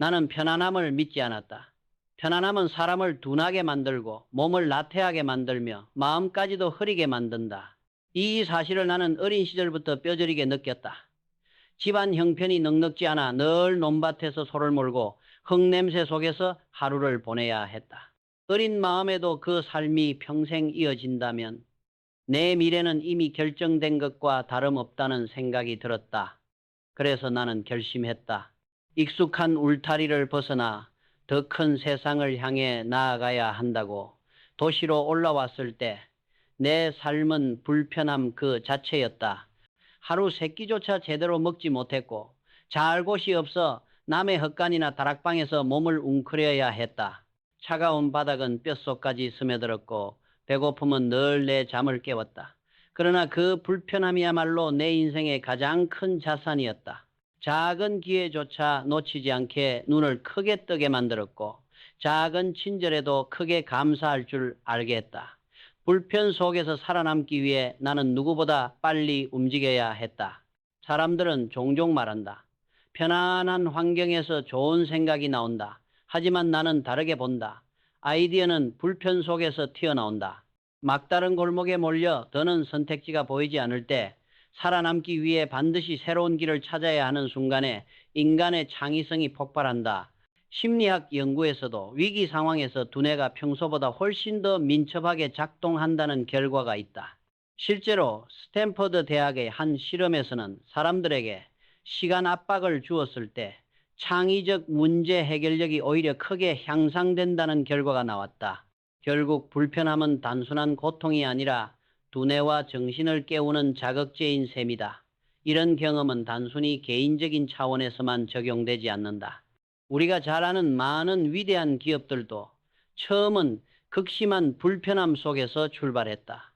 나는 편안함을 믿지 않았다. 편안함은 사람을 둔하게 만들고 몸을 나태하게 만들며 마음까지도 흐리게 만든다. 이 사실을 나는 어린 시절부터 뼈저리게 느꼈다. 집안 형편이 넉넉지 않아 늘 논밭에서 소를 몰고 흙냄새 속에서 하루를 보내야 했다. 어린 마음에도 그 삶이 평생 이어진다면 내 미래는 이미 결정된 것과 다름없다는 생각이 들었다. 그래서 나는 결심했다. 익숙한 울타리를 벗어나 더 큰 세상을 향해 나아가야 한다고. 도시로 올라왔을 때 내 삶은 불편함 그 자체였다. 하루 세 끼조차 제대로 먹지 못했고 잘 곳이 없어 남의 헛간이나 다락방에서 몸을 웅크려야 했다. 차가운 바닥은 뼛속까지 스며들었고 배고픔은 늘 내 잠을 깨웠다. 그러나 그 불편함이야말로 내 인생의 가장 큰 자산이었다. 작은 기회조차 놓치지 않게 눈을 크게 뜨게 만들었고 작은 친절에도 크게 감사할 줄 알게 했다. 불편 속에서 살아남기 위해 나는 누구보다 빨리 움직여야 했다. 사람들은 종종 말한다. 편안한 환경에서 좋은 생각이 나온다. 하지만 나는 다르게 본다. 아이디어는 불편 속에서 튀어나온다. 막다른 골목에 몰려 더는 선택지가 보이지 않을 때 살아남기 위해 반드시 새로운 길을 찾아야 하는 순간에 인간의 창의성이 폭발한다. 심리학 연구에서도 위기 상황에서 두뇌가 평소보다 훨씬 더 민첩하게 작동한다는 결과가 있다. 실제로 스탠퍼드 대학의 한 실험에서는 사람들에게 시간 압박을 주었을 때 창의적 문제 해결력이 오히려 크게 향상된다는 결과가 나왔다. 결국 불편함은 단순한 고통이 아니라 두뇌와 정신을 깨우는 자극제인 셈이다. 이런 경험은 단순히 개인적인 차원에서만 적용되지 않는다. 우리가 잘 아는 많은 위대한 기업들도 처음은 극심한 불편함 속에서 출발했다.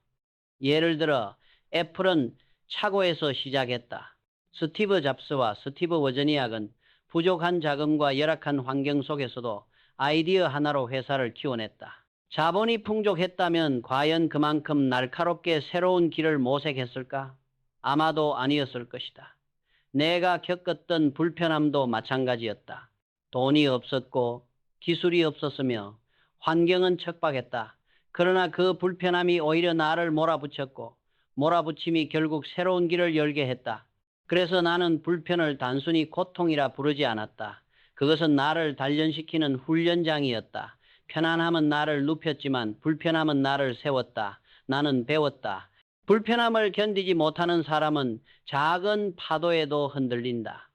예를 들어 애플은 차고에서 시작했다. 스티브 잡스와 스티브 워즈니악은 부족한 자금과 열악한 환경 속에서도 아이디어 하나로 회사를 키워냈다. 자본이 풍족했다면 과연 그만큼 날카롭게 새로운 길을 모색했을까? 아마도 아니었을 것이다. 내가 겪었던 불편함도 마찬가지였다. 돈이 없었고 기술이 없었으며 환경은 척박했다. 그러나 그 불편함이 오히려 나를 몰아붙였고 몰아붙임이 결국 새로운 길을 열게 했다. 그래서 나는 불편을 단순히 고통이라 부르지 않았다. 그것은 나를 단련시키는 훈련장이었다. 편안함은 나를 눕혔지만 불편함은 나를 세웠다. 나는 배웠다. 불편함을 견디지 못하는 사람은 작은 파도에도 흔들린다.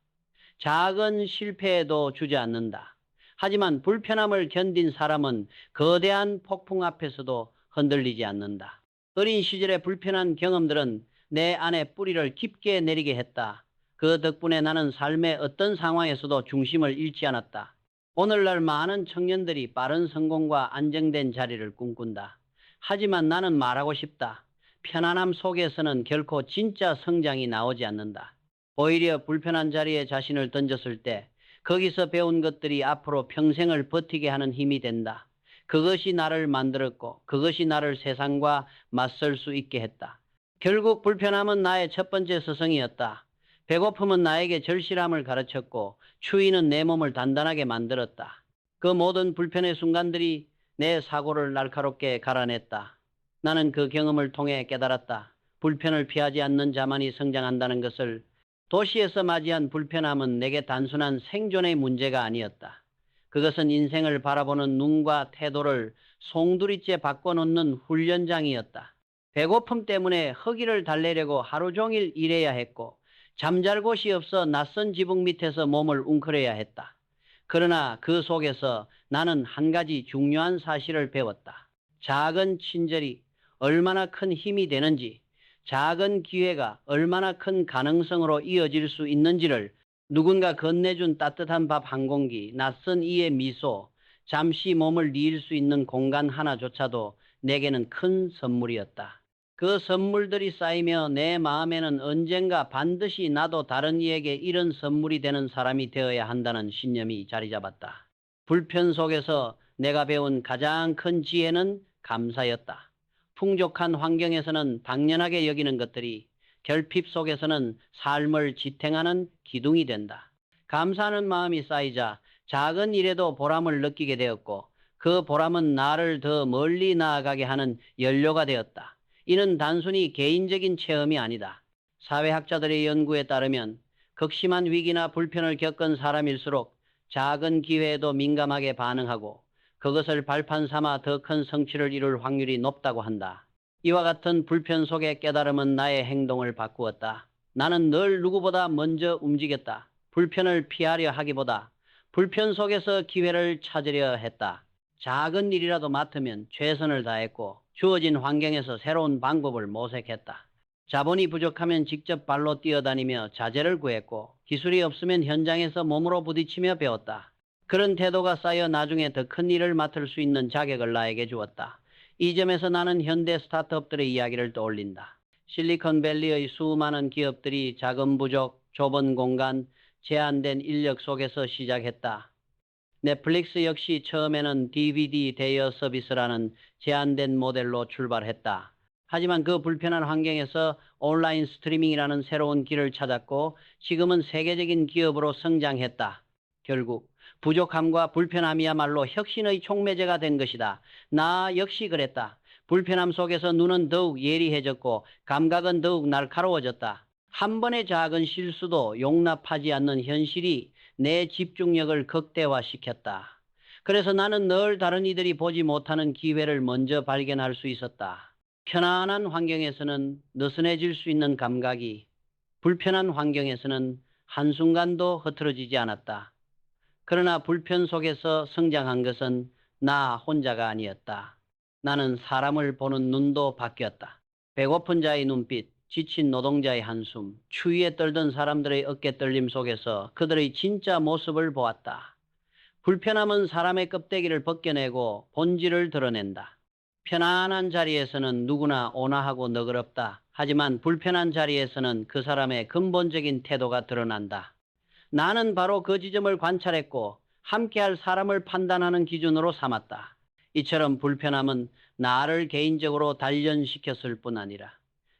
작은 실패에도 주저앉는다. 하지만 불편함을 견딘 사람은 거대한 폭풍 앞에서도 흔들리지 않는다. 어린 시절의 불편한 경험들은 내 안에 뿌리를 깊게 내리게 했다. 그 덕분에 나는 삶의 어떤 상황에서도 중심을 잃지 않았다. 오늘날 많은 청년들이 빠른 성공과 안정된 자리를 꿈꾼다. 하지만 나는 말하고 싶다. 편안함 속에서는 결코 진짜 성장이 나오지 않는다. 오히려 불편한 자리에 자신을 던졌을 때 거기서 배운 것들이 앞으로 평생을 버티게 하는 힘이 된다. 그것이 나를 만들었고 그것이 나를 세상과 맞설 수 있게 했다. 결국 불편함은 나의 첫 번째 스승이었다. 배고픔은 나에게 절실함을 가르쳤고 추위는 내 몸을 단단하게 만들었다. 그 모든 불편의 순간들이 내 사고를 날카롭게 갈아냈다. 나는 그 경험을 통해 깨달았다. 불편을 피하지 않는 자만이 성장한다는 것을. 도시에서 맞이한 불편함은 내게 단순한 생존의 문제가 아니었다. 그것은 인생을 바라보는 눈과 태도를 송두리째 바꿔놓는 훈련장이었다. 배고픔 때문에 허기를 달래려고 하루 종일 일해야 했고 잠잘 곳이 없어 낯선 지붕 밑에서 몸을 웅크려야 했다. 그러나 그 속에서 나는 한 가지 중요한 사실을 배웠다. 작은 친절이 얼마나 큰 힘이 되는지, 작은 기회가 얼마나 큰 가능성으로 이어질 수 있는지를 누군가 건네준 따뜻한 밥 한 공기, 낯선 이의 미소, 잠시 몸을 뉘일 수 있는 공간 하나조차도 내게는 큰 선물이었다. 그 선물들이 쌓이며 내 마음에는 언젠가 반드시 나도 다른 이에게 이런 선물이 되는 사람이 되어야 한다는 신념이 자리 잡았다. 불편 속에서 내가 배운 가장 큰 지혜는 감사였다. 풍족한 환경에서는 당연하게 여기는 것들이 결핍 속에서는 삶을 지탱하는 기둥이 된다. 감사하는 마음이 쌓이자 작은 일에도 보람을 느끼게 되었고 그 보람은 나를 더 멀리 나아가게 하는 연료가 되었다. 이는 단순히 개인적인 체험이 아니다. 사회학자들의 연구에 따르면 극심한 위기나 불편을 겪은 사람일수록 작은 기회에도 민감하게 반응하고 그것을 발판 삼아 더 큰 성취를 이룰 확률이 높다고 한다. 이와 같은 불편 속의 깨달음은 나의 행동을 바꾸었다. 나는 늘 누구보다 먼저 움직였다. 불편을 피하려 하기보다 불편 속에서 기회를 찾으려 했다. 작은 일이라도 맡으면 최선을 다했고 주어진 환경에서 새로운 방법을 모색했다. 자본이 부족하면 직접 발로 뛰어다니며 자재를 구했고 기술이 없으면 현장에서 몸으로 부딪히며 배웠다. 그런 태도가 쌓여 나중에 더 큰 일을 맡을 수 있는 자격을 나에게 주었다. 이 점에서 나는 현대 스타트업들의 이야기를 떠올린다. 실리콘밸리의 수많은 기업들이 자금 부족, 좁은 공간, 제한된 인력 속에서 시작했다. 넷플릭스 역시 처음에는 DVD 대여 서비스라는 제한된 모델로 출발했다. 하지만 그 불편한 환경에서 온라인 스트리밍이라는 새로운 길을 찾았고 지금은 세계적인 기업으로 성장했다. 결국 부족함과 불편함이야말로 혁신의 촉매제가 된 것이다. 나 역시 그랬다. 불편함 속에서 눈은 더욱 예리해졌고 감각은 더욱 날카로워졌다. 한 번의 작은 실수도 용납하지 않는 현실이 내 집중력을 극대화시켰다. 그래서 나는 늘 다른 이들이 보지 못하는 기회를 먼저 발견할 수 있었다. 편안한 환경에서는 느슨해질 수 있는 감각이 불편한 환경에서는 한순간도 흐트러지지 않았다. 그러나 불편 속에서 성장한 것은 나 혼자가 아니었다. 나는 사람을 보는 눈도 바뀌었다. 배고픈 자의 눈빛, 지친 노동자의 한숨, 추위에 떨던 사람들의 어깨 떨림 속에서 그들의 진짜 모습을 보았다. 불편함은 사람의 껍데기를 벗겨내고 본질을 드러낸다. 편안한 자리에서는 누구나 온화하고 너그럽다. 하지만 불편한 자리에서는 그 사람의 근본적인 태도가 드러난다. 나는 바로 그 지점을 관찰했고 함께할 사람을 판단하는 기준으로 삼았다. 이처럼 불편함은 나를 개인적으로 단련시켰을 뿐 아니라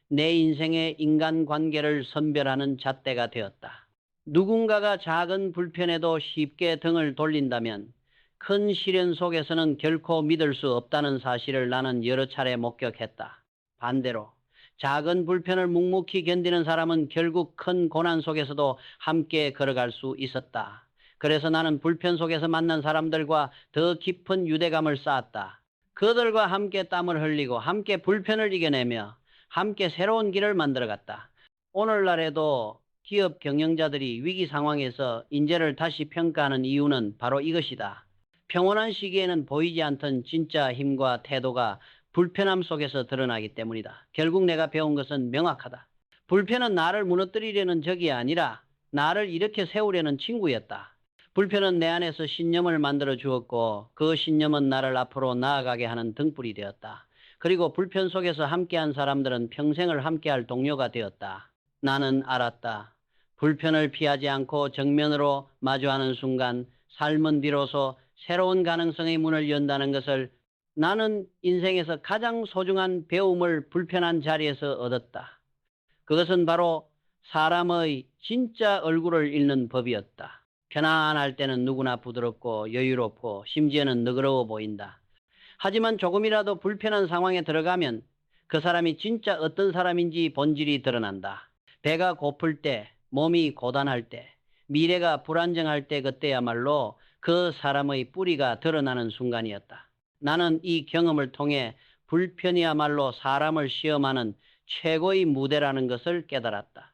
내 인생의 인간관계를 선별하는 잣대가 되었다. 누군가가 작은 불편에도 쉽게 등을 돌린다면 큰 시련 속에서는 결코 믿을 수 없다는 사실을 나는 여러 차례 목격했다. 반대로 작은 불편을 묵묵히 견디는 사람은 결국 큰 고난 속에서도 함께 걸어갈 수 있었다. 그래서 나는 불편 속에서 만난 사람들과 더 깊은 유대감을 쌓았다. 그들과 함께 땀을 흘리고 함께 불편을 이겨내며 함께 새로운 길을 만들어갔다. 오늘날에도 기업 경영자들이 위기 상황에서 인재를 다시 평가하는 이유는 바로 이것이다. 평온한 시기에는 보이지 않던 진짜 힘과 태도가 불편함 속에서 드러나기 때문이다. 결국 내가 배운 것은 명확하다. 불편은 나를 무너뜨리려는 적이 아니라 나를 일으켜 세우려는 친구였다. 불편은 내 안에서 신념을 만들어 주었고 그 신념은 나를 앞으로 나아가게 하는 등불이 되었다. 그리고 불편 속에서 함께한 사람들은 평생을 함께할 동료가 되었다. 나는 알았다. 불편을 피하지 않고 정면으로 마주하는 순간 삶은 비로소 새로운 가능성의 문을 연다는 것을 나는 인생에서 가장 소중한 배움을 불편한 자리에서 얻었다. 그것은 바로 사람의 진짜 얼굴을 읽는 법이었다. 편안할 때는 누구나 부드럽고 여유롭고 심지어는 너그러워 보인다. 하지만 조금이라도 불편한 상황에 들어가면 그 사람이 진짜 어떤 사람인지 본질이 드러난다. 배가 고플 때, 몸이 고단할 때, 미래가 불안정할 때 그때야말로 그 사람의 뿌리가 드러나는 순간이었다. 나는 이 경험을 통해 불편이야말로 사람을 시험하는 최고의 무대라는 것을 깨달았다.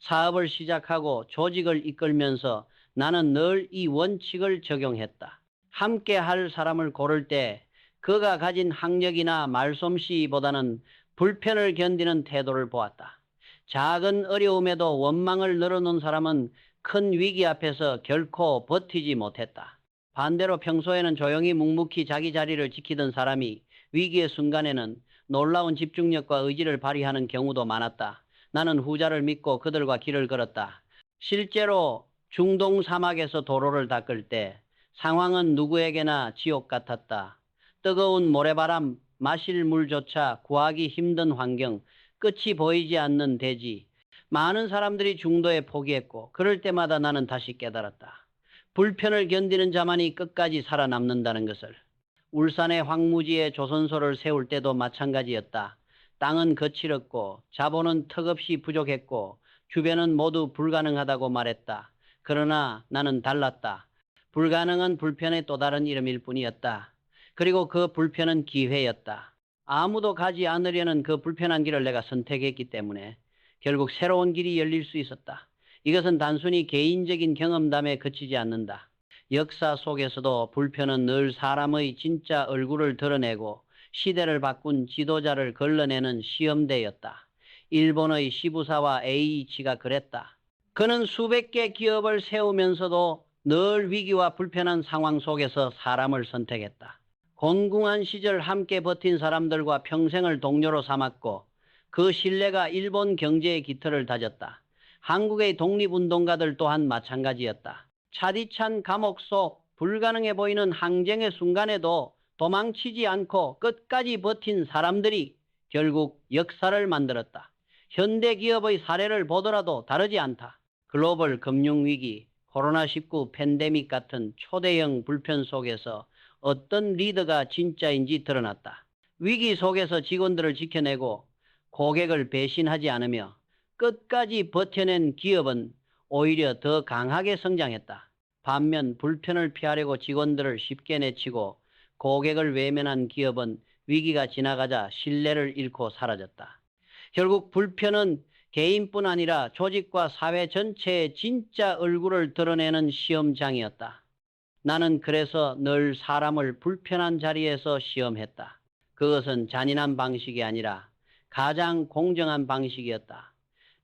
사업을 시작하고 조직을 이끌면서 나는 늘 이 원칙을 적용했다. 함께 할 사람을 고를 때 그가 가진 학력이나 말솜씨보다는 불편을 견디는 태도를 보았다. 작은 어려움에도 원망을 늘어놓은 사람은 큰 위기 앞에서 결코 버티지 못했다. 반대로 평소에는 조용히 묵묵히 자기 자리를 지키던 사람이 위기의 순간에는 놀라운 집중력과 의지를 발휘하는 경우도 많았다. 나는 후자를 믿고 그들과 길을 걸었다. 실제로 중동 사막에서 도로를 닦을 때 상황은 누구에게나 지옥 같았다. 뜨거운 모래바람, 마실 물조차 구하기 힘든 환경, 끝이 보이지 않는 대지. 많은 사람들이 중도에 포기했고 그럴 때마다 나는 다시 깨달았다. 불편을 견디는 자만이 끝까지 살아남는다는 것을. 울산의 황무지에 조선소를 세울 때도 마찬가지였다. 땅은 거칠었고 자본은 턱없이 부족했고 주변은 모두 불가능하다고 말했다. 그러나 나는 달랐다. 불가능은 불편의 또 다른 이름일 뿐이었다. 그리고 그 불편은 기회였다. 아무도 가지 않으려는 그 불편한 길을 내가 선택했기 때문에 결국 새로운 길이 열릴 수 있었다. 이것은 단순히 개인적인 경험담에 그치지 않는다. 역사 속에서도 불편은 늘 사람의 진짜 얼굴을 드러내고 시대를 바꾼 지도자를 걸러내는 시험대였다. 일본의 시부사와 A이치가 그랬다. 그는 수백 개 기업을 세우면서도 늘 위기와 불편한 상황 속에서 사람을 선택했다. 곤궁한 시절 함께 버틴 사람들과 평생을 동료로 삼았고 그 신뢰가 일본 경제의 기틀을 다졌다. 한국의 독립운동가들 또한 마찬가지였다. 차디찬 감옥 속 불가능해 보이는 항쟁의 순간에도 도망치지 않고 끝까지 버틴 사람들이 결국 역사를 만들었다. 현대 기업의 사례를 보더라도 다르지 않다. 글로벌 금융위기, 코로나19 팬데믹 같은 초대형 불편 속에서 어떤 리더가 진짜인지 드러났다. 위기 속에서 직원들을 지켜내고 고객을 배신하지 않으며 끝까지 버텨낸 기업은 오히려 더 강하게 성장했다. 반면 불편을 피하려고 직원들을 쉽게 내치고 고객을 외면한 기업은 위기가 지나가자 신뢰를 잃고 사라졌다. 결국 불편은 개인뿐 아니라 조직과 사회 전체의 진짜 얼굴을 드러내는 시험장이었다. 나는 그래서 늘 사람을 불편한 자리에서 시험했다. 그것은 잔인한 방식이 아니라 가장 공정한 방식이었다.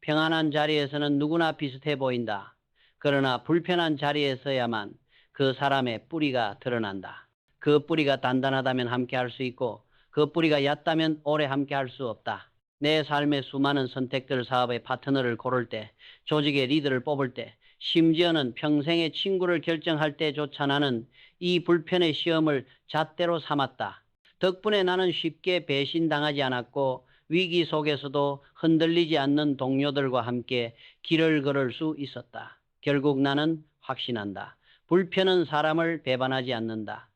평안한 자리에서는 누구나 비슷해 보인다. 그러나 불편한 자리에서야만 그 사람의 뿌리가 드러난다. 그 뿌리가 단단하다면 함께 할 수 있고 그 뿌리가 얕다면 오래 함께 할 수 없다. 내 삶의 수많은 선택들, 사업의 파트너를 고를 때, 조직의 리더를 뽑을 때, 심지어는 평생의 친구를 결정할 때조차 나는 이 불편의 시험을 잣대로 삼았다. 덕분에 나는 쉽게 배신당하지 않았고 위기 속에서도 흔들리지 않는 동료들과 함께 길을 걸을 수 있었다. 결국 나는 확신한다. 불편은 사람을 배반하지 않는다.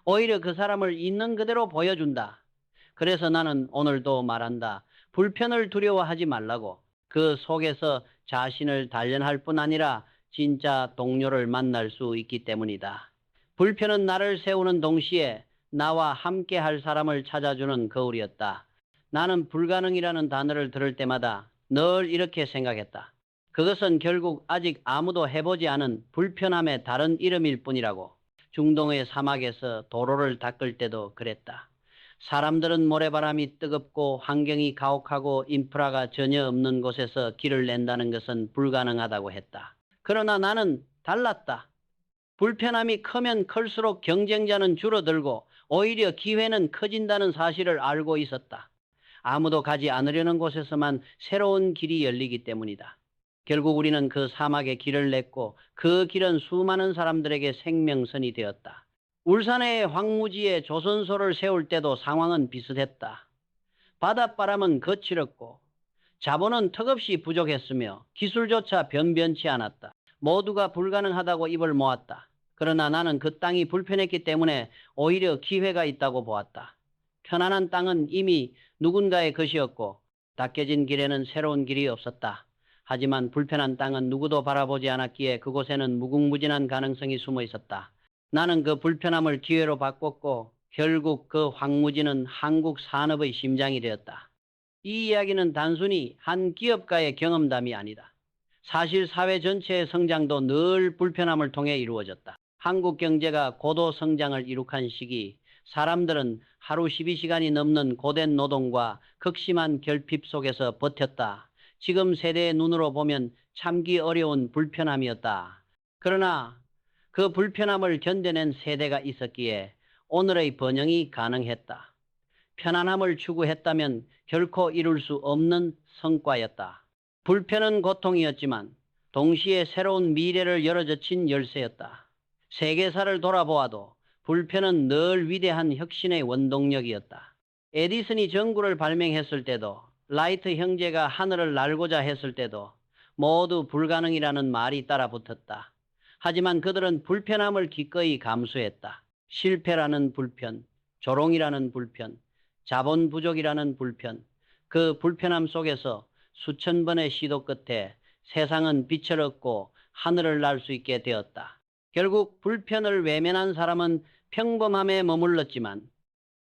오히려 그 사람을 있는 그대로 보여준다. 그래서 나는 오늘도 말한다. 불편을 두려워하지 말라고. 그 속에서 자신을 단련할 뿐 아니라 진짜 동료를 만날 수 있기 때문이다. 불편은 나를 세우는 동시에 나와 함께 할 사람을 찾아주는 거울이었다. 나는 불가능이라는 단어를 들을 때마다 늘 이렇게 생각했다. 그것은 결국 아직 아무도 해보지 않은 불편함의 다른 이름일 뿐이라고. 중동의 사막에서 도로를 닦을 때도 그랬다. 사람들은 모래바람이 뜨겁고 환경이 가혹하고 인프라가 전혀 없는 곳에서 길을 낸다는 것은 불가능하다고 했다. 그러나 나는 달랐다. 불편함이 크면 클수록 경쟁자는 줄어들고 오히려 기회는 커진다는 사실을 알고 있었다. 아무도 가지 않으려는 곳에서만 새로운 길이 열리기 때문이다. 결국 우리는 그 사막에 길을 냈고 그 길은 수많은 사람들에게 생명선이 되었다. 울산의 황무지에 조선소를 세울 때도 상황은 비슷했다. 바닷바람은 거칠었고 자본은 턱없이 부족했으며 기술조차 변변치 않았다. 모두가 불가능하다고 입을 모았다. 그러나 나는 그 땅이 불편했기 때문에 오히려 기회가 있다고 보았다. 편안한 땅은 이미 누군가의 것이었고 닦여진 길에는 새로운 길이 없었다. 하지만 불편한 땅은 누구도 바라보지 않았기에 그곳에는 무궁무진한 가능성이 숨어 있었다. 나는 그 불편함을 기회로 바꿨고 결국 그 황무지는 한국 산업의 심장이 되었다. 이 이야기는 단순히 한 기업가의 경험담이 아니다. 사실 사회 전체의 성장도 늘 불편함을 통해 이루어졌다. 한국 경제가 고도 성장을 이룩한 시기, 사람들은 하루 12시간이 넘는 고된 노동과 극심한 결핍 속에서 버텼다. 지금 세대의 눈으로 보면 참기 어려운 불편함이었다. 그러나 그 불편함을 견뎌낸 세대가 있었기에 오늘의 번영이 가능했다. 편안함을 추구했다면 결코 이룰 수 없는 성과였다. 불편은 고통이었지만 동시에 새로운 미래를 열어젖힌 열쇠였다. 세계사를 돌아보아도 불편은 늘 위대한 혁신의 원동력이었다. 에디슨이 전구를 발명했을 때도 라이트 형제가 하늘을 날고자 했을 때도 모두 불가능이라는 말이 따라 붙었다. 하지만 그들은 불편함을 기꺼이 감수했다. 실패라는 불편, 조롱이라는 불편, 자본 부족이라는 불편, 그 불편함 속에서 수천 번의 시도 끝에 세상은 빛을 얻고 하늘을 날 수 있게 되었다. 결국 불편을 외면한 사람은 평범함에 머물렀지만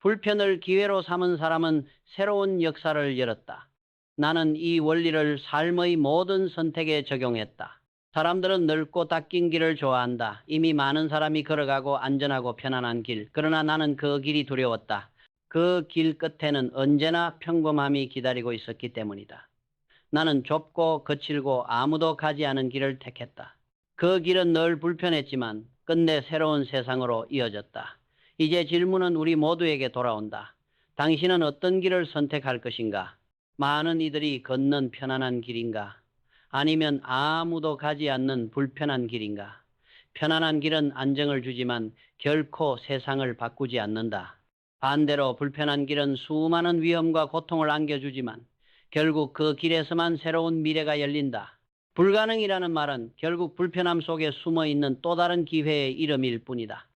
불편을 기회로 삼은 사람은 새로운 역사를 열었다. 나는 이 원리를 삶의 모든 선택에 적용했다. 사람들은 넓고 닦인 길을 좋아한다. 이미 많은 사람이 걸어가고 안전하고 편안한 길. 그러나 나는 그 길이 두려웠다. 그 길 끝에는 언제나 평범함이 기다리고 있었기 때문이다. 나는 좁고 거칠고 아무도 가지 않은 길을 택했다. 그 길은 늘 불편했지만 끝내 새로운 세상으로 이어졌다. 이제 질문은 우리 모두에게 돌아온다. 당신은 어떤 길을 선택할 것인가? 많은 이들이 걷는 편안한 길인가? 아니면 아무도 가지 않는 불편한 길인가? 편안한 길은 안정을 주지만 결코 세상을 바꾸지 않는다. 반대로 불편한 길은 수많은 위험과 고통을 안겨주지만 결국 그 길에서만 새로운 미래가 열린다. 불가능이라는 말은 결국 불편함 속에 숨어 있는 또 다른 기회의 이름일 뿐이다.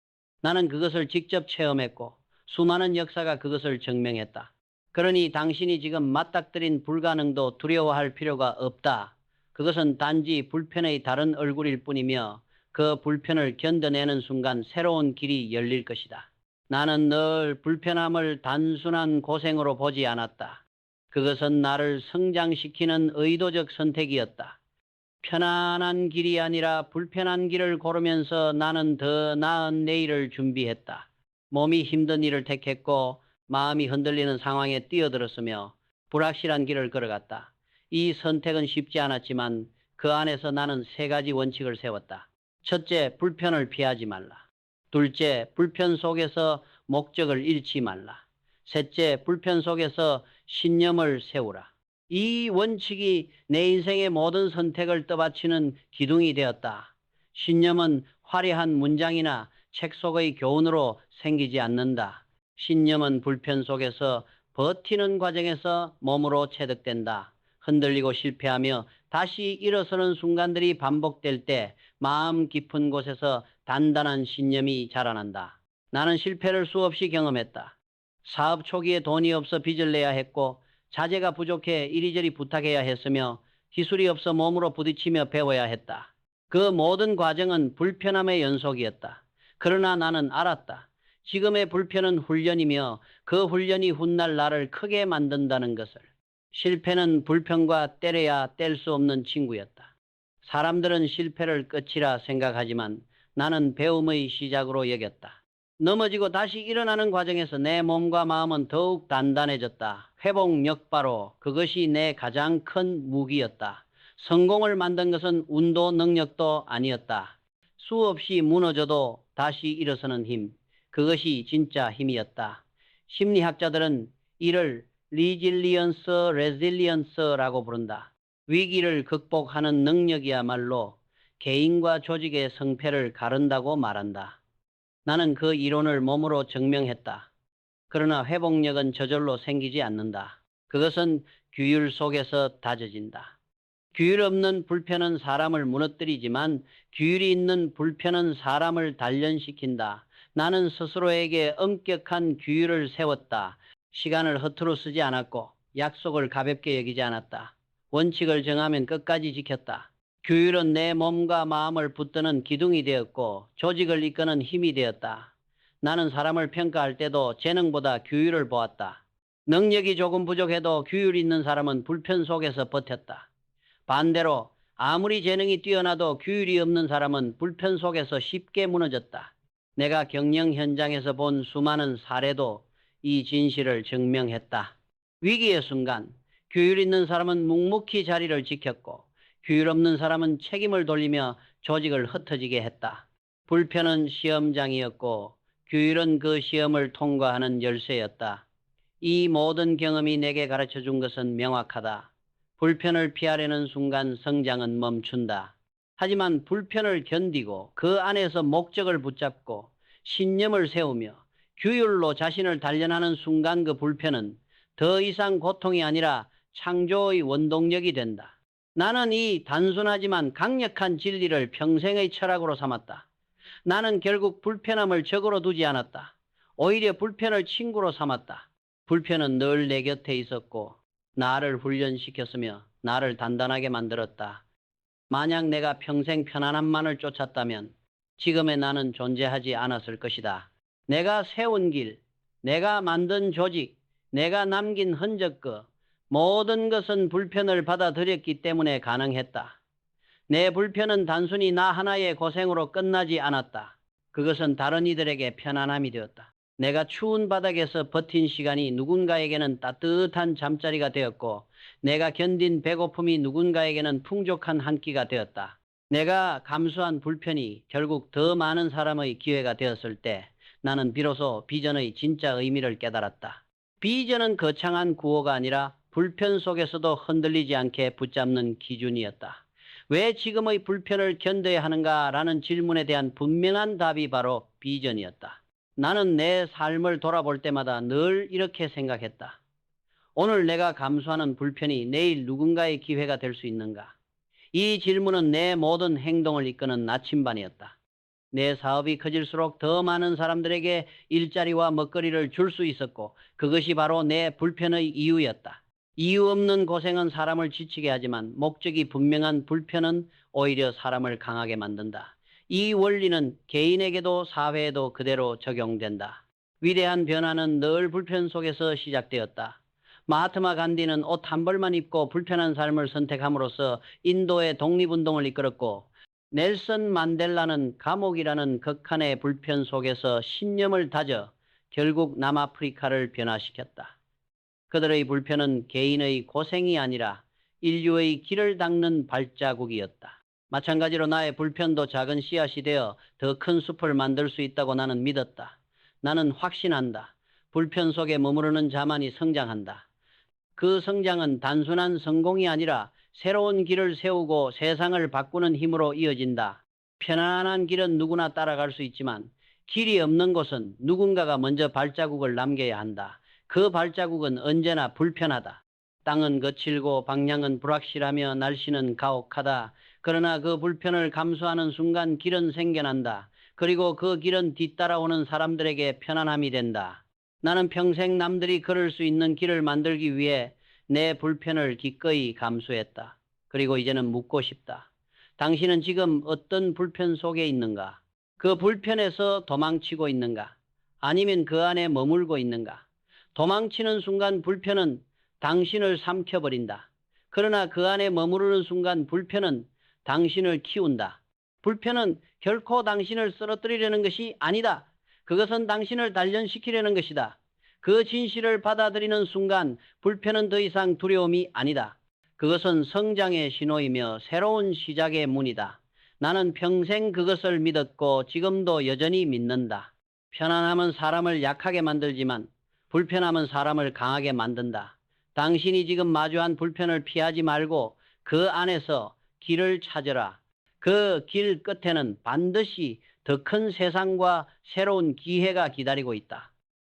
나는 그것을 직접 체험했고 수많은 역사가 그것을 증명했다. 그러니 당신이 지금 맞닥뜨린 불가능도 두려워할 필요가 없다. 그것은 단지 불편의 다른 얼굴일 뿐이며 그 불편을 견뎌내는 순간 새로운 길이 열릴 것이다. 나는 늘 불편함을 단순한 고생으로 보지 않았다. 그것은 나를 성장시키는 의도적 선택이었다. 편안한 길이 아니라 불편한 길을 고르면서 나는 더 나은 내일을 준비했다. 몸이 힘든 일을 택했고 마음이 흔들리는 상황에 뛰어들었으며 불확실한 길을 걸어갔다. 이 선택은 쉽지 않았지만 그 안에서 나는 세 가지 원칙을 세웠다. 첫째, 불편을 피하지 말라. 둘째, 불편 속에서 목적을 잃지 말라. 셋째, 불편 속에서 신념을 세우라. 이 원칙이 내 인생의 모든 선택을 떠받치는 기둥이 되었다. 신념은 화려한 문장이나 책 속의 교훈으로 생기지 않는다. 신념은 불편 속에서 버티는 과정에서 몸으로 체득된다. 흔들리고 실패하며 다시 일어서는 순간들이 반복될 때 마음 깊은 곳에서 단단한 신념이 자라난다. 나는 실패를 수없이 경험했다. 사업 초기에 돈이 없어 빚을 내야 했고 자재가 부족해 이리저리 부탁해야 했으며 기술이 없어 몸으로 부딪히며 배워야 했다. 그 모든 과정은 불편함의 연속이었다. 그러나 나는 알았다. 지금의 불편은 훈련이며 그 훈련이 훗날 나를 크게 만든다는 것을. 실패는 불편과 때려야 뗄 수 없는 친구였다. 사람들은 실패를 끝이라 생각하지만 나는 배움의 시작으로 여겼다. 넘어지고 다시 일어나는 과정에서 내 몸과 마음은 더욱 단단해졌다. 회복 역바로 그것이 내 가장 큰 무기였다. 성공을 만든 것은 운도 능력도 아니었다. 수없이 무너져도 다시 일어서는 힘. 그것이 진짜 힘이었다. 심리학자들은 이를 레질리언스라고 부른다. 위기를 극복하는 능력이야말로 개인과 조직의 성패를 가른다고 말한다. 나는 그 이론을 몸으로 증명했다. 그러나 회복력은 저절로 생기지 않는다. 그것은 규율 속에서 다져진다. 규율 없는 불편은 사람을 무너뜨리지만 규율이 있는 불편은 사람을 단련시킨다. 나는 스스로에게 엄격한 규율을 세웠다. 시간을 허투루 쓰지 않았고 약속을 가볍게 여기지 않았다. 원칙을 정하면 끝까지 지켰다. 규율은 내 몸과 마음을 붙드는 기둥이 되었고 조직을 이끄는 힘이 되었다. 나는 사람을 평가할 때도 재능보다 규율을 보았다. 능력이 조금 부족해도 규율 있는 사람은 불편 속에서 버텼다. 반대로 아무리 재능이 뛰어나도 규율이 없는 사람은 불편 속에서 쉽게 무너졌다. 내가 경영 현장에서 본 수많은 사례도 이 진실을 증명했다. 위기의 순간 규율 있는 사람은 묵묵히 자리를 지켰고 규율 없는 사람은 책임을 돌리며 조직을 흩어지게 했다. 불편은 시험장이었고 규율은 그 시험을 통과하는 열쇠였다. 이 모든 경험이 내게 가르쳐준 것은 명확하다. 불편을 피하려는 순간 성장은 멈춘다. 하지만 불편을 견디고 그 안에서 목적을 붙잡고 신념을 세우며 규율로 자신을 단련하는 순간 그 불편은 더 이상 고통이 아니라 창조의 원동력이 된다. 나는 이 단순하지만 강력한 진리를 평생의 철학으로 삼았다. 나는 결국 불편함을 적으로 두지 않았다. 오히려 불편을 친구로 삼았다. 불편은 늘 내 곁에 있었고 나를 훈련시켰으며 나를 단단하게 만들었다. 만약 내가 평생 편안함만을 쫓았다면 지금의 나는 존재하지 않았을 것이다. 내가 세운 길, 내가 만든 조직, 내가 남긴 흔적 모든 것은 불편을 받아들였기 때문에 가능했다. 내 불편은 단순히 나 하나의 고생으로 끝나지 않았다. 그것은 다른 이들에게 편안함이 되었다. 내가 추운 바닥에서 버틴 시간이 누군가에게는 따뜻한 잠자리가 되었고, 내가 견딘 배고픔이 누군가에게는 풍족한 한 끼가 되었다. 내가 감수한 불편이 결국 더 많은 사람의 기회가 되었을 때, 나는 비로소 비전의 진짜 의미를 깨달았다. 비전은 거창한 구호가 아니라 불편 속에서도 흔들리지 않게 붙잡는 기준이었다. 왜 지금의 불편을 견뎌야 하는가라는 질문에 대한 분명한 답이 바로 비전이었다. 나는 내 삶을 돌아볼 때마다 늘 이렇게 생각했다. 오늘 내가 감수하는 불편이 내일 누군가의 기회가 될 수 있는가? 이 질문은 내 모든 행동을 이끄는 나침반이었다. 내 사업이 커질수록 더 많은 사람들에게 일자리와 먹거리를 줄 수 있었고, 그것이 바로 내 불편의 이유였다. 이유 없는 고생은 사람을 지치게 하지만 목적이 분명한 불편은 오히려 사람을 강하게 만든다. 이 원리는 개인에게도 사회에도 그대로 적용된다. 위대한 변화는 늘 불편 속에서 시작되었다. 마하트마 간디는 옷 한 벌만 입고 불편한 삶을 선택함으로써 인도의 독립운동을 이끌었고, 넬슨 만델라는 감옥이라는 극한의 불편 속에서 신념을 다져 결국 남아프리카를 변화시켰다. 그들의 불편은 개인의 고생이 아니라 인류의 길을 닦는 발자국이었다. 마찬가지로 나의 불편도 작은 씨앗이 되어 더 큰 숲을 만들 수 있다고 나는 믿었다. 나는 확신한다. 불편 속에 머무르는 자만이 성장한다. 그 성장은 단순한 성공이 아니라 새로운 길을 세우고 세상을 바꾸는 힘으로 이어진다. 편안한 길은 누구나 따라갈 수 있지만 길이 없는 곳은 누군가가 먼저 발자국을 남겨야 한다. 그 발자국은 언제나 불편하다. 땅은 거칠고 방향은 불확실하며 날씨는 가혹하다. 그러나 그 불편을 감수하는 순간 길은 생겨난다. 그리고 그 길은 뒤따라오는 사람들에게 편안함이 된다. 나는 평생 남들이 걸을 수 있는 길을 만들기 위해 내 불편을 기꺼이 감수했다. 그리고 이제는 묻고 싶다. 당신은 지금 어떤 불편 속에 있는가? 그 불편에서 도망치고 있는가? 아니면 그 안에 머물고 있는가? 도망치는 순간 불편은 당신을 삼켜버린다. 그러나 그 안에 머무르는 순간 불편은 당신을 키운다. 불편은 결코 당신을 쓰러뜨리려는 것이 아니다. 그것은 당신을 단련시키려는 것이다. 그 진실을 받아들이는 순간 불편은 더 이상 두려움이 아니다. 그것은 성장의 신호이며 새로운 시작의 문이다. 나는 평생 그것을 믿었고 지금도 여전히 믿는다. 편안함은 사람을 약하게 만들지만 불편함은 사람을 강하게 만든다. 당신이 지금 마주한 불편을 피하지 말고 그 안에서 길을 찾으라. 그 길 끝에는 반드시 더 큰 세상과 새로운 기회가 기다리고 있다.